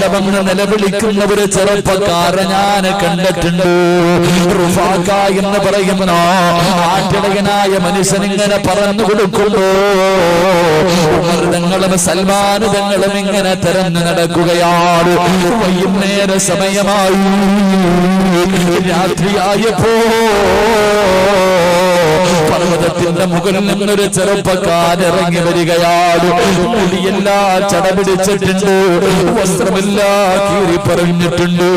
ഇവിടെ വന്ന് നിലവിളിക്കുന്ന ഒരു ചെറുപ്പക്കാരനെ ഞാൻ കണ്ടിട്ടുണ്ട്. റുഫാഖ എന്ന് പറയുന്ന ആട്ടിടയനായ മനുഷ്യനിങ്ങനെ പറഞ്ഞു കൊടുക്കുമ്പോ തങ്ങളും സൽമാൻ തങ്ങളും ഇങ്ങനെ തെരഞ്ഞു നടക്കുകയാണ്. വൈകുന്നേര സമയമായി, രാത്രിയായപ്പോ പർവ്വതത്തിന്റെ മുകളിൽ നിന്നൊരു ചെറുപ്പക്കാരൻ ഇറങ്ങി വരികയാണ്. മുടിയെല്ലാം ചടപിടിച്ചിട്ടുണ്ട്, വസ്ത്രമെല്ലാം കീറി പറഞ്ഞിട്ടുണ്ട്.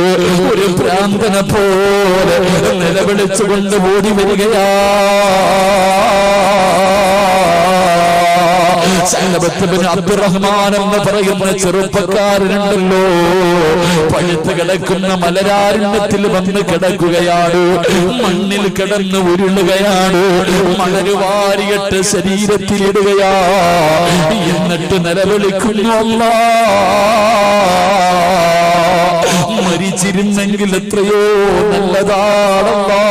ഒരു ഭ്രാന്തനെ പോലെ നിലവിളിച്ചുകൊണ്ട് ഓടി വരികയാ. അബ്ദുറഹ്മാൻ എന്ന് പറയുന്ന ചെറുപ്പക്കാരനുണ്ടല്ലോ, പഴുത്ത് കിടക്കുന്ന മലരാരണ്യത്തിൽ വന്ന് കിടക്കുകയാണ്. മണ്ണിൽ കിടന്ന് ഉരുളുകയാണ്. മണല് വാരിയിട്ട് ശരീരത്തിലിടുകയാ. എന്നിട്ട് നിലവിളിക്കുന്നു, അല്ലാഹ്, മരിച്ചിരുന്നെങ്കിൽ എത്രയോ നല്ലതാണല്ലാ,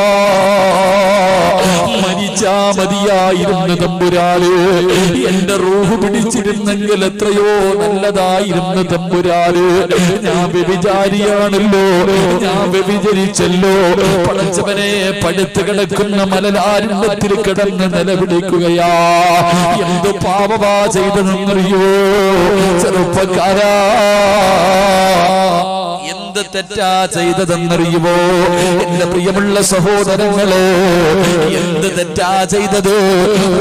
മരിച്ചാ മതിയായിരുന്നു തമ്പുരാനെ, എന്റെ റൂഹ് പിടിച്ചിരുന്നെങ്കിൽ എത്രയോ നല്ലതായിരുന്നു തമ്പുരാനെ. ഞാൻ വ്യഭിചാരിയാണല്ലോ, ഞാൻ വ്യഭിചരിച്ചല്ലോ. പടച്ചവനെ, പഴുത്ത് കിടക്കുന്ന മലരാരണ്യത്തിൽ കിടന്ന് നിലവിളിക്കുകയാ. എന്ത് പാപമാ ചെയ്തതെന്നറിയോ ചെറുപ്പക്കാരാ? എന്ത് തെറ്റാ ചെയ്തതെന്നറിയുമോ എന്റെ പ്രിയമുള്ള സഹോദരങ്ങളെ? എന്ത് തെറ്റാ ചെയ്തത്?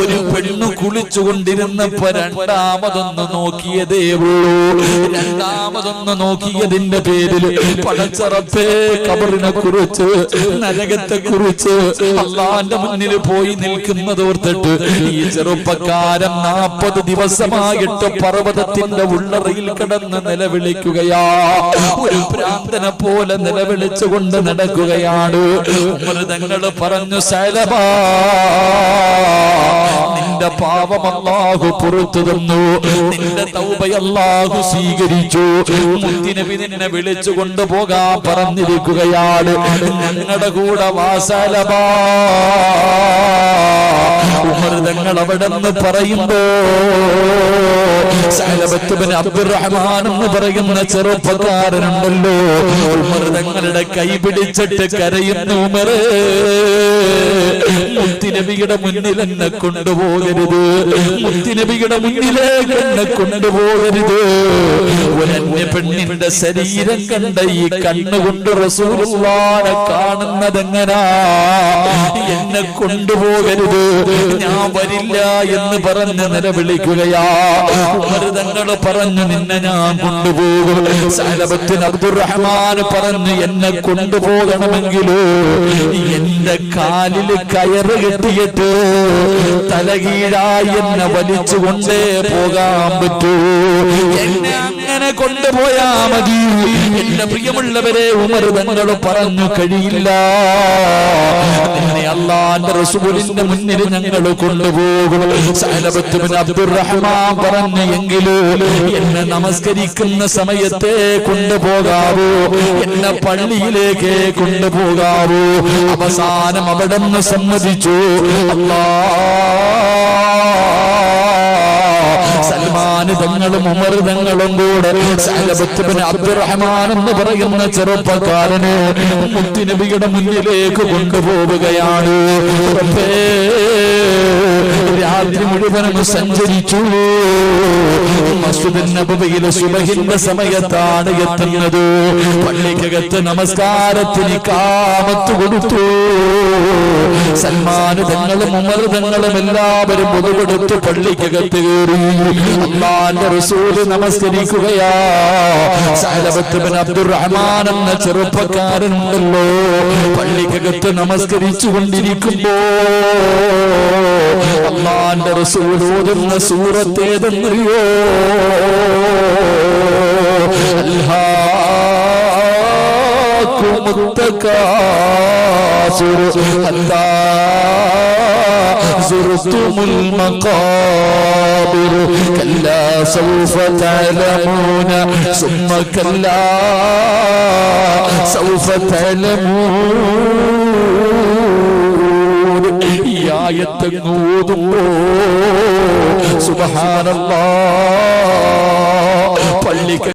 ഒരു പെണ്ണു കുളിച്ചുകൊണ്ടിരുന്നപ്പോ രണ്ടാമതൊന്ന് നോക്കിയതേ ഉള്ളൂ. രണ്ടാമതൊന്ന് നോക്കിയതിന്റെ പേരിൽ പടച്ചറപ്പേ, ഖബറിനെ കുറിച്ച്, നരകത്തെ കുറിച്ച് അള്ളാന്റെ മുന്നിൽ പോയി നിൽക്കുന്നതോർത്തിട്ട് ഈ ചെറുപ്പക്കാരൻ 40 ദിവസമായിട്ട് പർവ്വതത്തിന്റെ ഉള്ളറയിൽ കിടന്ന് നിലവിളിക്കുകയാ. ഒരു ഭ്രാന്തനെ പോലെ നിലവിളിച്ചുകൊണ്ട് നടക്കുകയാണ്. ഉമർ തങ്ങൾ പറഞ്ഞു, സഅലബാ, നിന്റെ പാപം അല്ലാഹു പുറത്തു തന്നു, നിന്റെ തൗബ അല്ലാഹു സ്വീകരിച്ചു. മുത്തുനബി നിന്നെ വിളിച്ചു കൊണ്ടുപോകാൻ പറഞ്ഞിരിക്കുകയാണ്. ഞങ്ങളുടെ കൂടെ വാ സഅലബാ. ഉമർ തങ്ങൾ അവിടെ നിന്ന് പറയുമ്പോ സഅലബത്ത് ബിൻ അബ്ദുറഹ്മാൻ എന്ന് പറയുന്ന ചെറുപ്പക്കാരനുണ്ടല്ലോ, ഉമർ തങ്ങളുടെ കൈ പിടിച്ചിട്ട് കരയുന്നു, ഉമറേ, മുത്തുനബിയുടെ മുന്നിൽ എന്നെ കൊണ്ടുപോകരുത്, മുത്തുനബിയുടെ മുന്നിലേക്ക് എന്നെ കൊണ്ടുപോകരുത്. ഒരന്യ പെണ്ണിന്റെ ശരീരം കണ്ട ഈ കണ്ണുകൊണ്ട് റസൂലുള്ളാഹിനെ കാണുന്നതെങ്ങനാ? എന്നെ കൊണ്ടുപോകരുത്, ഞാൻ വരില്ല എന്ന് പറഞ്ഞ് നിലവിളിക്കുകയാ. ഉമർ തങ്ങൾ പറഞ്ഞു, നിന്നെ ഞാൻ കൊണ്ടുപോകും. സഅലബത്ത് അബ്ദുറഹ്മാൻ പറഞ്ഞു, എന്നെ കൊണ്ടുപോകണമെങ്കിലോ എന്റെ കാലിൽ കയറ് കെട്ടിയിട്ട് തലകീഴായി എന്നെ വലിച്ചുകൊണ്ടേ പോകാൻ പറ്റൂ, എന്നെ അങ്ങനെ കൊണ്ടുപോയാ മതി. എന്റെ പ്രിയമുള്ളവരെ, ഉമർ തങ്ങൾ പറഞ്ഞു, കഴിയില്ല, നിന്നെ അല്ലാഹുവിന്റെ റസൂലിന്റെ മുന്നിൽ ഞങ്ങൾ കൊണ്ടുപോകും. സഅലബത്ത് ബിൻ അബ്ദുറഹ്മാൻ പറഞ്ഞു, എങ്കിലോ എന്നെ നമസ്കരിക്കുന്ന സമയത്തെ കൊണ്ടുപോകാവൂ, എന്നെ പള്ളിയിലേക്ക് കൊണ്ടുപോകാവൂ. അവസാനം അവിടെ നിന്ന് സമ്മതിച്ചു. സൽമാൻ തങ്ങളും ഉമർ തങ്ങളും കൂടെ സഅലബത്ത് ബിൻ അബ്ദുറഹ്മാൻ എന്ന് പറയുന്ന ചെറുപ്പക്കാരനെ മുത്തുനബിയുടെ മുന്നിലേക്ക് കൊണ്ടുപോവുകയാണ്. രാത്രി മുഴുവനും സഞ്ചരിച്ചു. മസ്ജിദുൻ നബവിയിലെ സുബഹിന്റെ സമയത്താണ് എത്തുന്നത്. പള്ളിക്കകത്ത് നമസ്കാരത്തിന് ഇഖാമത്ത് കൊടുത്തു. സൽമാൻ തങ്ങളും ഉമർ തങ്ങളും എല്ലാവരും മുതുകൊടുത്ത് പള്ളിക്കകത്ത് കയറി. അല്ലാഹുവിന്റെ റസൂല് നമസ്കരിക്കുകയാ. സഅലബത്ത് ബിൻ അബ്ദുറഹ്മാൻ എന്ന ചെറുപ്പക്കാരനുണ്ടല്ലോ, പള്ളിക്കകത്ത് നമസ്കരിച്ചു കൊണ്ടിരിക്കുമ്പോ അല്ലാഹുവിന്റെ റസൂൽ ഓതുന്ന സൂറത്ത് ഏതെന്നറിയോ? زرتم المقابر كلا سوف تعلمون ثم كلا سوف تعلمون. ഈ ആയത്ത് ഓതുമ്പോ സുബ്ഹാനല്ലാഹ് പള്ളിക്ക്